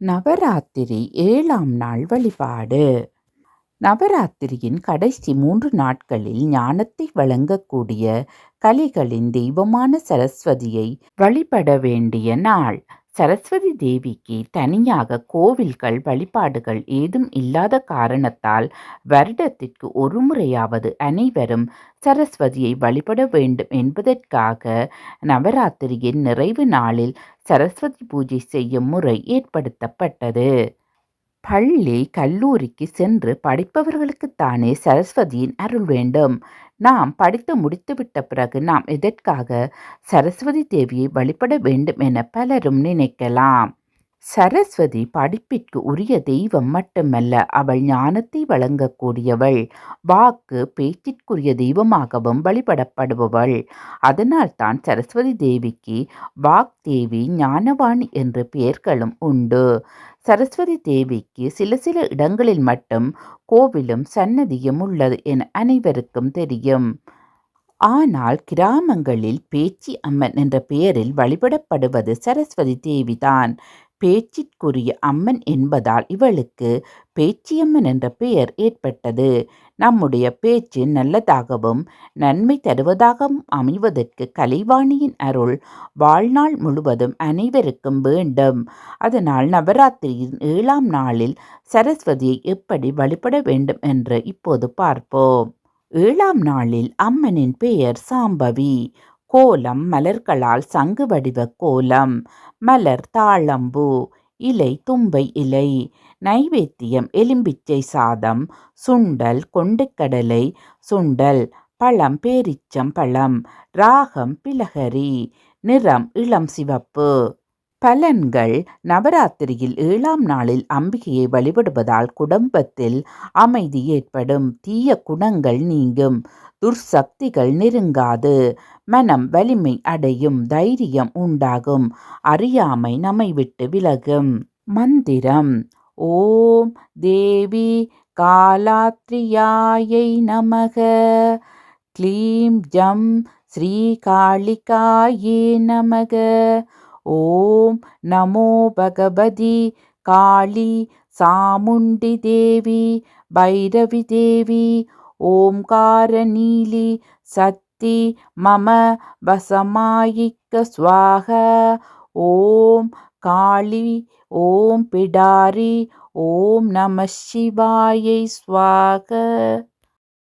நவராத்திரி 7ஆம் நாள் வழிபாடு. நவராத்திரியின் கடைசி 3 நாட்களில் ஞானத்தை வழங்கக்கூடிய கலைகளின் தெய்வமான சரஸ்வதியை வழிபட வேண்டிய நாள். சரஸ்வதி தேவிக்கு தனியாக கோவில்கள் வழிபாடுகள் ஏதும் இல்லாத காரணத்தால் வருடத்திற்கு ஒரு முறையாவது அனைவரும் சரஸ்வதியை வழிபட வேண்டும் என்பதற்காக நவராத்திரியின் நிறைவு நாளில் சரஸ்வதி பூஜை செய்யும் முறை ஏற்படுத்தப்பட்டது. பள்ளி கல்லூரிக்கு சென்று படிப்பவர்களுக்குத்தானே சரஸ்வதியின் அருள் வேண்டும். நாம் படித்து முடித்துவிட்ட பிறகு நாம் எதற்காக சரஸ்வதி தேவியை வழிபட வேண்டும் என பலரும் நினைக்கலாம். சரஸ்வதி படிப்பிற்கு உரிய தெய்வம் மட்டுமல்ல, அவள் ஞானத்தை வழங்கக்கூடியவள். வாக்கு பேச்சிற்குரிய தெய்வமாகவும் வழிபடப்படுபவள். அதனால்தான் சரஸ்வதி தேவிக்கு வாக்தேவி, ஞானவாணி என்ற பெயர்களும் உண்டு. சரஸ்வதி தேவிக்கு சில இடங்களில் மட்டும் கோவிலும் சன்னதியும் உள்ளது என அனைவருக்கும் தெரியும். ஆனால் கிராமங்களில் பேச்சி அம்மன் என்ற பெயரில் வழிபடப்படுவது சரஸ்வதி தேவிதான். பேச்சிற்குரிய அம்மன் என்பதால் இவளுக்கு பேச்சியம்மன் என்ற பெயர் ஏற்பட்டது. நம்முடைய பேச்சு நல்லதாகவும் நன்மை தருவதாகவும் அமைவதற்கு கலைவாணியின் அருள் வாழ்நாள் முழுவதும் அனைவருக்கும் வேண்டும். அதனால் நவராத்திரியின் 7ஆம் நாளில் சரஸ்வதியை எப்படி வழிபட வேண்டும் என்று இப்போது பார்ப்போம். 7ஆம் நாளில் அம்மனின் பெயர் சாம்பவி. கோலம் மலர்களால் சங்கு வடிவ கோலம். மலர் தாழம்பூ. இலை தும்பை இலை. நைவேத்தியம் எலும்பிச்சை சாதம், சுண்டல் கொண்டைக்கடலை சுண்டல், பழம் பேரிச்சம் பழம், ராகம் பிலகரி, நிறம் இளம் சிவப்பு. பலன்கள். நவராத்திரியில் 7ஆம் நாளில் அம்பிகையை வழிபடுவதால் குடும்பத்தில் அமைதி ஏற்படும். தீய குணங்கள் நீங்கும். துர்சக்திகள் நெருங்காது. மனம் வலிமை அடையும். தைரியம் உண்டாகும். அறியாமை நம்மை விட்டு விலகும். மந்திரம். ஓம் தேவி காலாத்ரியாயை நமக. க்ளீம் ஜம் ஸ்ரீ காளிகாயே நமக. ஓம் நமோ பகவதி காளி சாமுண்டி தேவி பைரவி தேவி. ஓம்கார நீலி சக்தி மம வசமாயிக்க ஸ்வாக. ஓம் காளி ஓம் பிடாரி ஓம் நம சிவாயை ஸ்வாக.